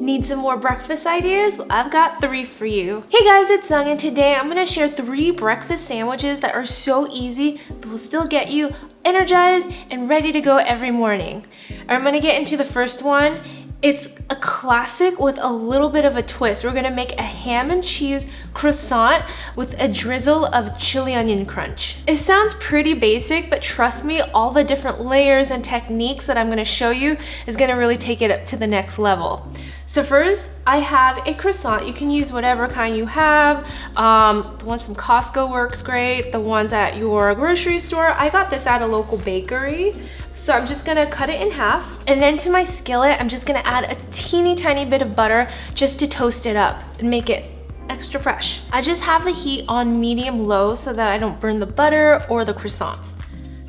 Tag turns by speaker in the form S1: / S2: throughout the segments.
S1: Need some more breakfast ideas? Well, I've got 3 for you. Hey guys, it's Sung, and today I'm gonna share 3 breakfast sandwiches that are so easy, but will still get you energized and ready to go every morning. I'm gonna get into the first one. It's a classic with a little bit of a twist. We're gonna make a ham and cheese croissant with a drizzle of chili onion crunch. It sounds pretty basic, but trust me, all the different layers and techniques that I'm gonna show you is gonna really take it up to the next level. So first, I have a croissant. You can use whatever kind you have. The ones from Costco works great. The ones at your grocery store. I got this at a local bakery. So I'm just gonna cut it in half. And then to my skillet, I'm just gonna add a teeny tiny bit of butter just to toast it up and make it extra fresh. I just have the heat on medium-low so that I don't burn the butter or the croissants.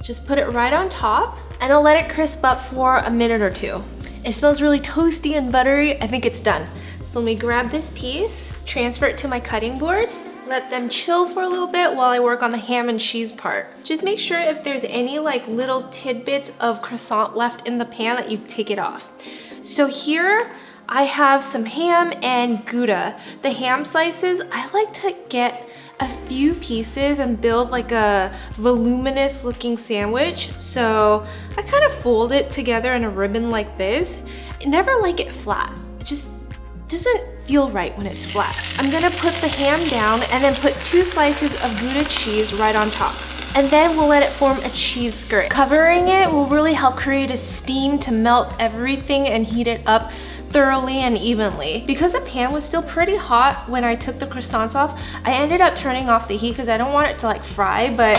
S1: Just put it right on top and I'll let it crisp up for a minute or 2. It smells really toasty and buttery. I think it's done. So let me grab this piece, transfer it to my cutting board, let them chill for a little bit while I work on the ham and cheese part. Just make sure if there's any like little tidbits of croissant left in the pan that you take it off. So here I have some ham and Gouda. The ham slices, I like to get a few pieces and build like a voluminous looking sandwich. So I kind of fold it together in a ribbon like this. I never like it flat. It just doesn't feel right when it's flat. I'm gonna put the ham down and then put 2 slices of Gouda cheese right on top. And then we'll let it form a cheese skirt. Covering it will really help create a steam to melt everything and heat it up thoroughly and evenly. Because the pan was still pretty hot when I took the croissants off, I ended up turning off the heat because I don't want it to like fry, but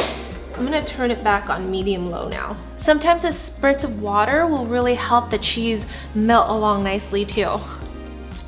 S1: I'm gonna turn it back on medium-low now. Sometimes a spritz of water will really help the cheese melt along nicely too.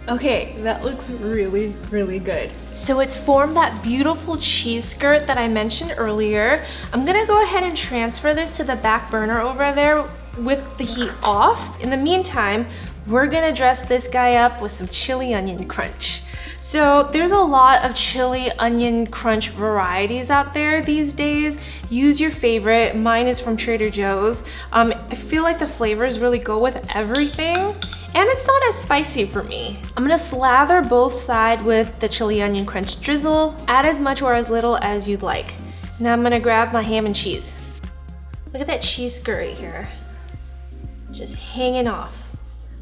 S1: Okay, that looks really, really good. So it's formed that beautiful cheese skirt that I mentioned earlier. I'm gonna go ahead and transfer this to the back burner over there with the heat off. In the meantime, we're gonna dress this guy up with some chili onion crunch. So there's a lot of chili onion crunch varieties out there these days. Use your favorite. Mine is from Trader Joe's. I feel like the flavors really go with everything. And it's not as spicy for me. I'm gonna slather both sides with the chili onion crunch drizzle. Add as much or as little as you'd like. Now I'm gonna grab my ham and cheese. Look at that cheese skirt right here. Just hanging off.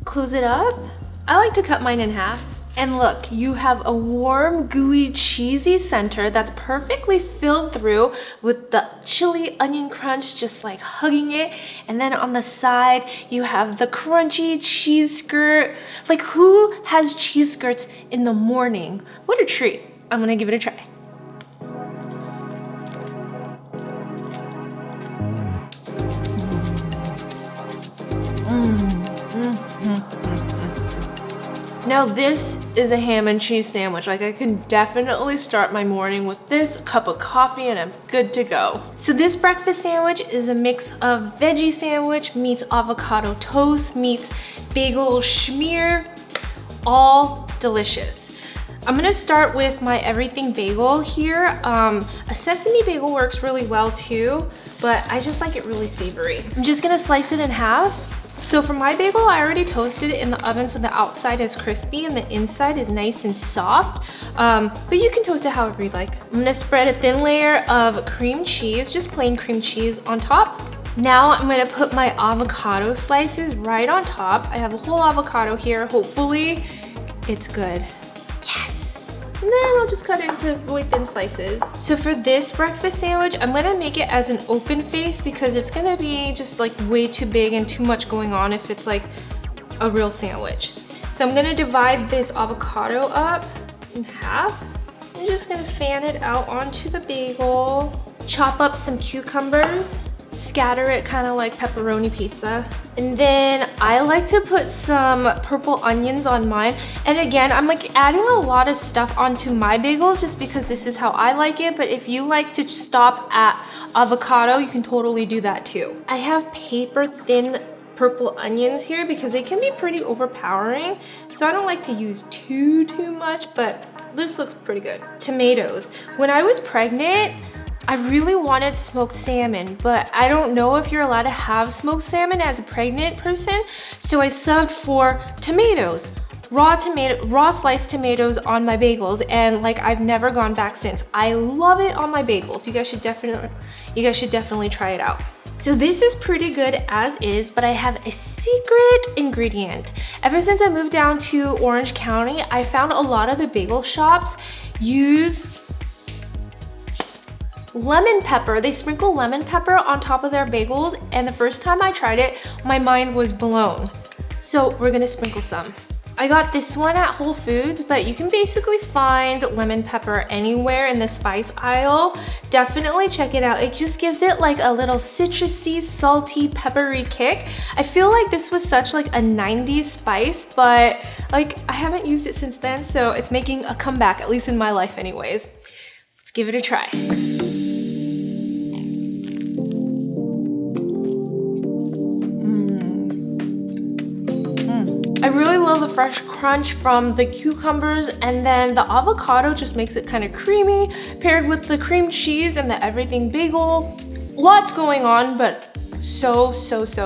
S1: Close it up. I like to cut mine in half. And look, you have a warm, gooey, cheesy center that's perfectly filled through with the chili onion crunch just like hugging it. And then on the side, you have the crunchy cheese skirt. Like, who has cheese skirts in the morning? What a treat. I'm gonna give it a try. Now this is a ham and cheese sandwich. Like, I can definitely start my morning with this, a cup of coffee, and I'm good to go. So this breakfast sandwich is a mix of veggie sandwich meets avocado toast meets bagel schmear, all delicious. I'm gonna start with my everything bagel here. A sesame bagel works really well too, but I just like it really savory. I'm just gonna slice it in half. So for my bagel, I already toasted it in the oven so the outside is crispy and the inside is nice and soft. But you can toast it however you like. I'm gonna spread a thin layer of cream cheese, just plain cream cheese on top. Now I'm gonna put my avocado slices right on top. I have a whole avocado here. Hopefully it's good. Yes! And then I'll just cut it into really thin slices. So for this breakfast sandwich, I'm gonna make it as an open face because it's gonna be just like way too big and too much going on if it's like a real sandwich. So I'm gonna divide this avocado up in half. I'm just gonna fan it out onto the bagel. Chop up some cucumbers. Scatter it kind of like pepperoni pizza. And then I like to put some purple onions on mine. And again, I'm like adding a lot of stuff onto my bagels just because this is how I like it. But if you like to stop at avocado, you can totally do that too. I have paper thin purple onions here because they can be pretty overpowering. So I don't like to use too much, but this looks pretty good. Tomatoes. When I was pregnant, I really wanted smoked salmon, but I don't know if you're allowed to have smoked salmon as a pregnant person, so I subbed for tomatoes. raw sliced tomatoes on my bagels, and like I've never gone back since. I love it on my bagels. You guys should definitely try it out. So this is pretty good as is, but I have a secret ingredient. Ever since I moved down to Orange County, I found a lot of the bagel shops use lemon pepper. They sprinkle lemon pepper on top of their bagels, and the first time I tried it, my mind was blown. So we're gonna sprinkle some. I got this one at Whole Foods, but you can basically find lemon pepper anywhere in the spice aisle. Definitely check it out. It just gives it like a little citrusy, salty, peppery kick. I feel like this was such like a 90s spice, but like I haven't used it since then, so it's making a comeback, at least in my life anyways. Let's give it a try. I really love the fresh crunch from the cucumbers, and then the avocado just makes it kind of creamy, paired with the cream cheese and the everything bagel. Lots going on, but so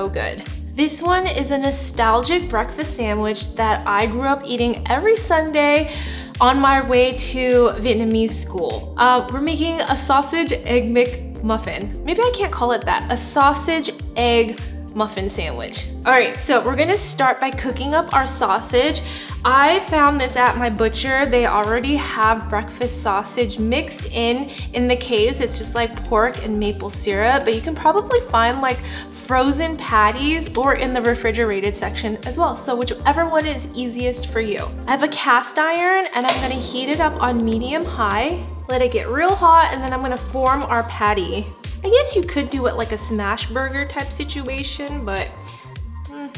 S1: good. This one is a nostalgic breakfast sandwich that I grew up eating every Sunday on my way to Vietnamese school. We're making a sausage egg McMuffin. Maybe I can't call it that. A sausage egg muffin sandwich. All right, so we're gonna start by cooking up our sausage. I found this at my butcher. They already have breakfast sausage mixed in the case. It's just like pork and maple syrup, but you can probably find like frozen patties or in the refrigerated section as well. So whichever one is easiest for you. I have a cast iron and I'm gonna heat it up on medium high. Let it get real hot, and then I'm gonna form our patty. I guess you could do it like a smash burger type situation, but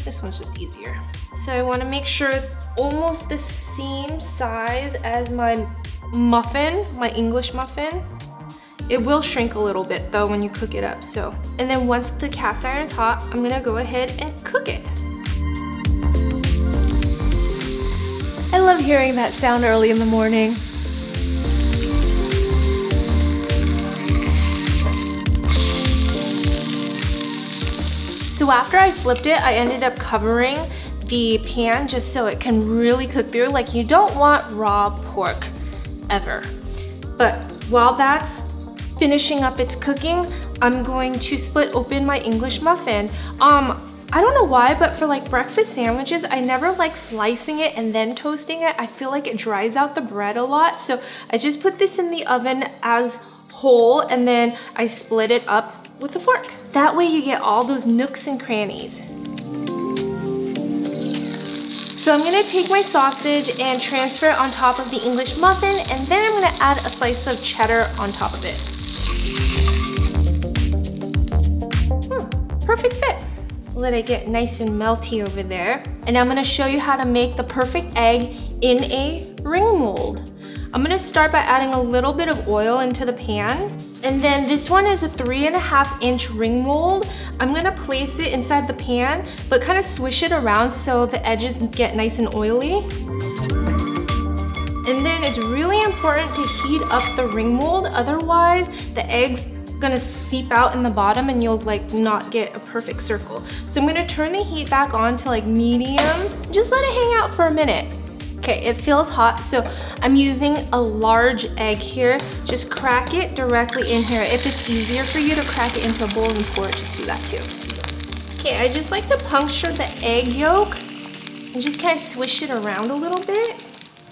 S1: this one's just easier. So I want to make sure it's almost the same size as my muffin, my English muffin. It will shrink a little bit though when you cook it up. So, and then once the cast iron's hot, I'm gonna go ahead and cook it. I love hearing that sound early in the morning. So after I flipped it, I ended up covering the pan just so it can really cook through. Like, you don't want raw pork ever. But while that's finishing up its cooking, I'm going to split open my English muffin. I don't know why, but for like breakfast sandwiches, I never like slicing it and then toasting it. I feel like it dries out the bread a lot. So I just put this in the oven as whole, and then I split it up with a fork. That way you get all those nooks and crannies. So I'm gonna take my sausage and transfer it on top of the English muffin, and then I'm gonna add a slice of cheddar on top of it. Perfect fit. Let it get nice and melty over there. And I'm gonna show you how to make the perfect egg in a ring mold. I'm gonna start by adding a little bit of oil into the pan. And then this one is a 3.5 inch ring mold. I'm gonna place it inside the pan, but kind of swish it around so the edges get nice and oily. And then it's really important to heat up the ring mold, otherwise the egg's gonna seep out in the bottom and you'll like not get a perfect circle. So I'm gonna turn the heat back on to like medium. Just let it hang out for a minute. Okay, it feels hot, so I'm using a large egg here. Just crack it directly in here. If it's easier for you to crack it into a bowl and pour it, just do that too. Okay, I just like to puncture the egg yolk and just kind of swish it around a little bit.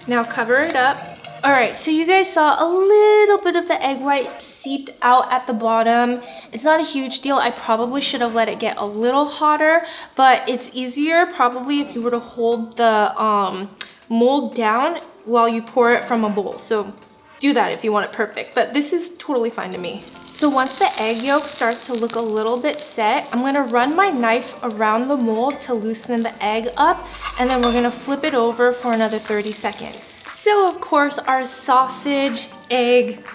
S1: Now cover it up. All right, so you guys saw a little bit of the egg white seeped out at the bottom. It's not a huge deal. I probably should have let it get a little hotter, but it's easier probably if you were to hold the mold down while you pour it from a bowl. So do that if you want it perfect, but this is totally fine to me. So once the egg yolk starts to look a little bit set, I'm gonna run my knife around the mold to loosen the egg up, and then we're gonna flip it over for another 30 seconds. So of course our sausage egg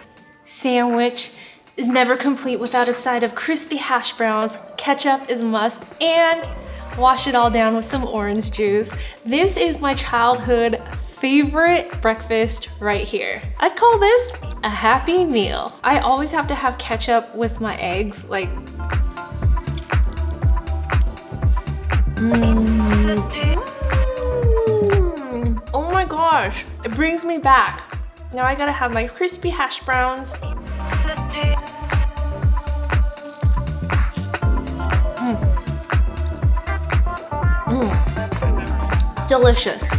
S1: sandwich is never complete without a side of crispy hash browns. Ketchup is a must, and wash it all down with some orange juice. This is my childhood favorite breakfast right here. I'd call this a happy meal. I always have to have ketchup with my eggs, like. gosh, it brings me back. Now I gotta have my crispy hash browns. Delicious.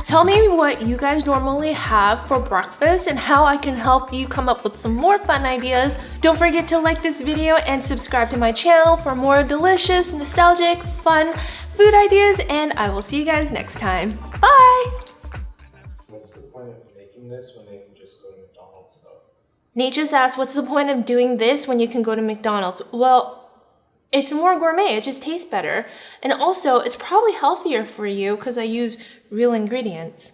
S1: Tell me what you guys normally have for breakfast and how I can help you come up with some more fun ideas. Don't forget to like this video and subscribe to my channel for more delicious, nostalgic, fun food ideas, and I will see you guys next time. Bye!
S2: What's the point of making this when they can just go to McDonald's though?
S1: Nate just asked, what's the point of doing this when you can go to McDonald's? Well, it's more gourmet, it just tastes better. And also, it's probably healthier for you because I use real ingredients.